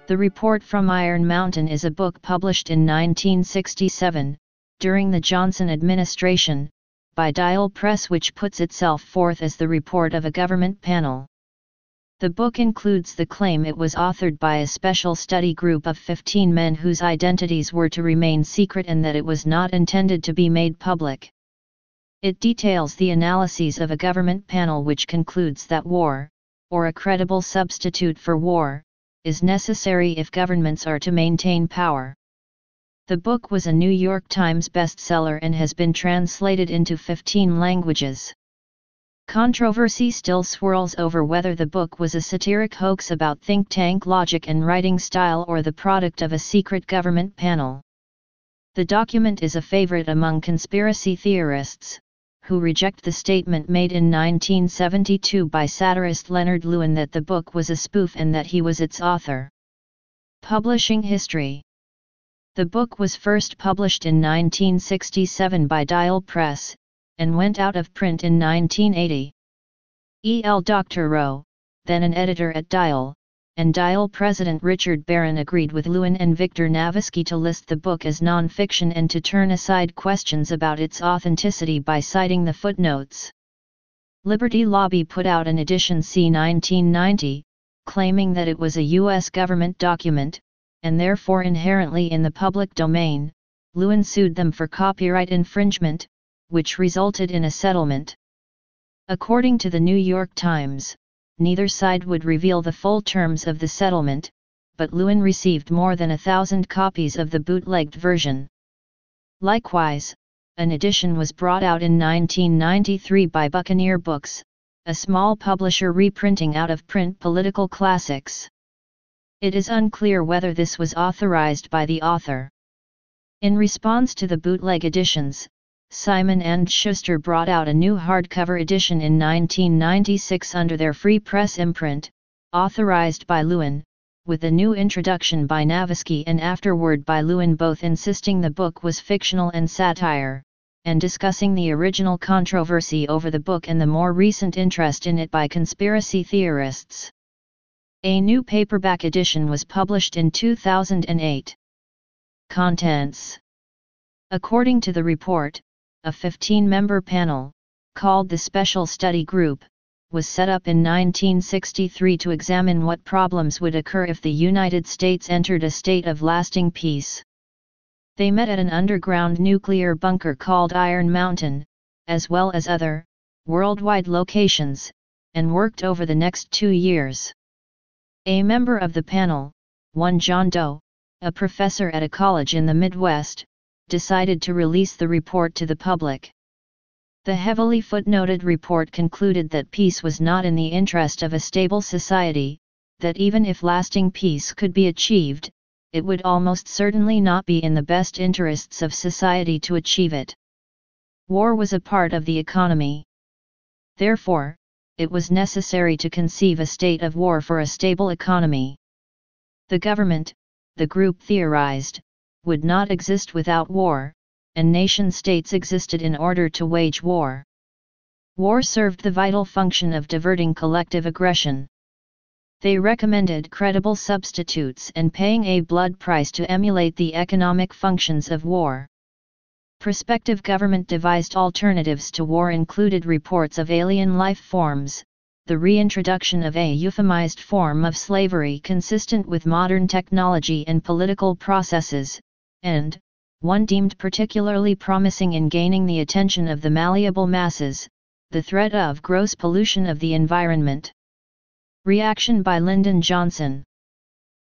The Report from Iron Mountain is a book published in 1967, during the Johnson administration, by Dial Press, which puts itself forth as the report of a government panel. The book includes the claim it was authored by a special study group of 15 men whose identities were to remain secret and that it was not intended to be made public. It details the analyses of a government panel which concludes that war, or a credible substitute for war, is necessary if governments are to maintain power. The book was a New York Times bestseller and has been translated into 15 languages. Controversy still swirls over whether the book was a satiric hoax about think tank logic and writing style or the product of a secret government panel. The document is a favorite among conspiracy theorists, who reject the statement made in 1972 by satirist Leonard Lewin that the book was a spoof and that he was its author. Publishing history. The book was first published in 1967 by Dial Press, and went out of print in 1980. Dr. Rowe, then an editor at Dial, and Dial president Richard Barron agreed with Lewin and Victor Navisky to list the book as non-fiction and to turn aside questions about its authenticity by citing the footnotes. Liberty Lobby put out an edition c. 1990, claiming that it was a U.S. government document, and therefore inherently in the public domain. Lewin sued them for copyright infringement, which resulted in a settlement. According to the New York Times, neither side would reveal the full terms of the settlement, but Lewin received more than 1,000 copies of the bootlegged version. Likewise, an edition was brought out in 1993 by Buccaneer Books, a small publisher reprinting out-of-print political classics. It is unclear whether this was authorized by the author. In response to the bootleg editions, Simon & Schuster brought out a new hardcover edition in 1996 under their Free Press imprint, authorized by Lewin, with a new introduction by Navisky and afterward by Lewin, both insisting the book was fictional and satire, and discussing the original controversy over the book and the more recent interest in it by conspiracy theorists. A new paperback edition was published in 2008. Contents. According to the report, a 15-member panel, called the Special Study Group, was set up in 1963 to examine what problems would occur if the United States entered a state of lasting peace. They met at an underground nuclear bunker called Iron Mountain, as well as other, worldwide locations, and worked over the next 2 years. A member of the panel, one John Doe, a professor at a college in the Midwest, decided to release the report to the public. The heavily footnoted report concluded that peace was not in the interest of a stable society, that even if lasting peace could be achieved, it would almost certainly not be in the best interests of society to achieve it. War was a part of the economy. Therefore, it was necessary to conceive a state of war for a stable economy. The government, the group theorized, would not exist without war, and nation-states existed in order to wage war. War served the vital function of diverting collective aggression. They recommended credible substitutes and paying a blood price to emulate the economic functions of war. Prospective government-devised alternatives to war included reports of alien life forms, the reintroduction of a euphemized form of slavery consistent with modern technology and political processes, and, one deemed particularly promising in gaining the attention of the malleable masses, the threat of gross pollution of the environment. Reaction by Lyndon Johnson.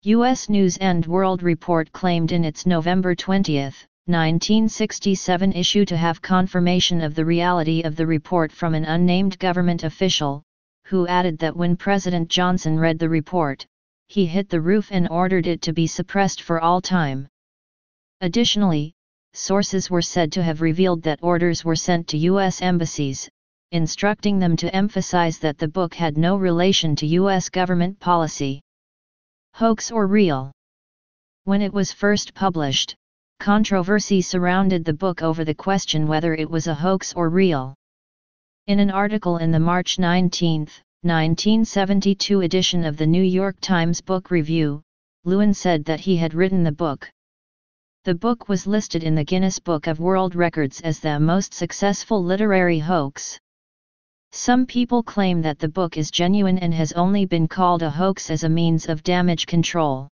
U.S. News & World Report claimed in its November 20, 1967 issue to have confirmation of the reality of the report from an unnamed government official, who added that when President Johnson read the report, he hit the roof and ordered it to be suppressed for all time. Additionally, sources were said to have revealed that orders were sent to U.S. embassies, instructing them to emphasize that the book had no relation to U.S. government policy. Hoax or real? When it was first published, controversy surrounded the book over the question whether it was a hoax or real. In an article in the March 19, 1972 edition of the New York Times Book Review, Lewin said that he had written the book. The book was listed in the Guinness Book of World Records as the most successful literary hoax. Some people claim that the book is genuine and has only been called a hoax as a means of damage control.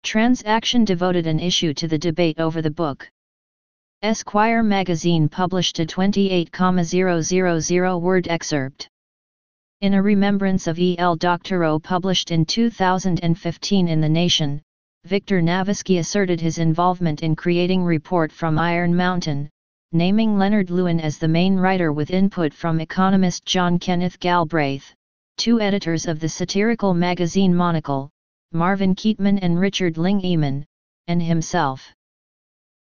Transaction devoted an issue to the debate over the book. Esquire magazine published a 28,000-word excerpt. In a remembrance of E.L. Doctorow published in 2015 in The Nation, Victor Navisky asserted his involvement in creating Report from Iron Mountain, naming Leonard Lewin as the main writer with input from economist John Kenneth Galbraith, two editors of the satirical magazine Monocle, Marvin Keatman and Richard Ling-Eman, and himself.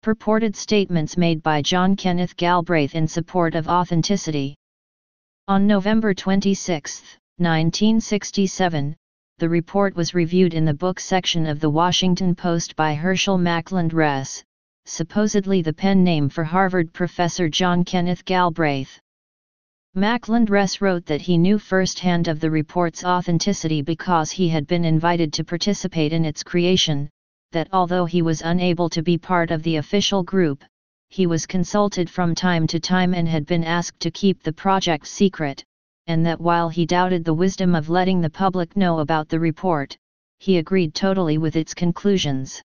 Purported statements made by John Kenneth Galbraith in support of authenticity. On November 26, 1967, the report was reviewed in the book section of The Washington Post by Herschel Mackland Ress, supposedly the pen name for Harvard professor John Kenneth Galbraith. Mackland Ress wrote that he knew firsthand of the report's authenticity because he had been invited to participate in its creation, that although he was unable to be part of the official group, he was consulted from time to time and had been asked to keep the project secret, and that while he doubted the wisdom of letting the public know about the report, he agreed totally with its conclusions.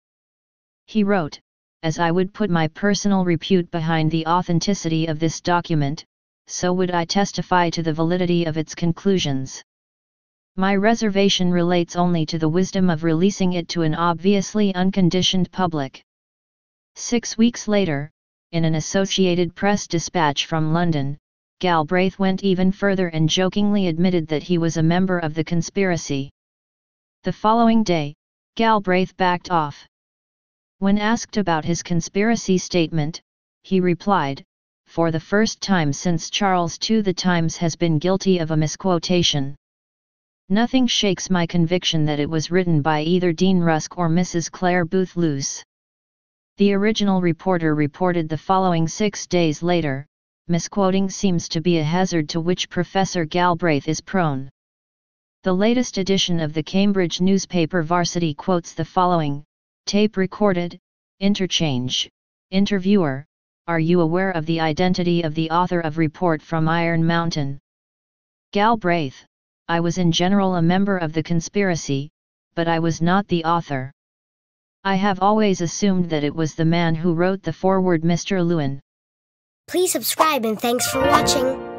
He wrote, "As I would put my personal repute behind the authenticity of this document, so would I testify to the validity of its conclusions. My reservation relates only to the wisdom of releasing it to an obviously unconditioned public." 6 weeks later, in an Associated Press dispatch from London, Galbraith went even further and jokingly admitted that he was a member of the conspiracy. The following day, Galbraith backed off. When asked about his conspiracy statement, he replied, "For the first time since Charles II the Times has been guilty of a misquotation. Nothing shakes my conviction that it was written by either Dean Rusk or Mrs. Clare Booth Luce." The original reporter reported the following 6 days later, "Misquoting seems to be a hazard to which Professor Galbraith is prone." The latest edition of the Cambridge newspaper Varsity quotes the following: "Tape recorded, interchange, interviewer, are you aware of the identity of the author of Report from Iron Mountain?" Galbraith: "I was in general a member of the conspiracy, but I was not the author. I have always assumed that it was the man who wrote the foreword, Mr. Lewin." Please subscribe and thanks for watching.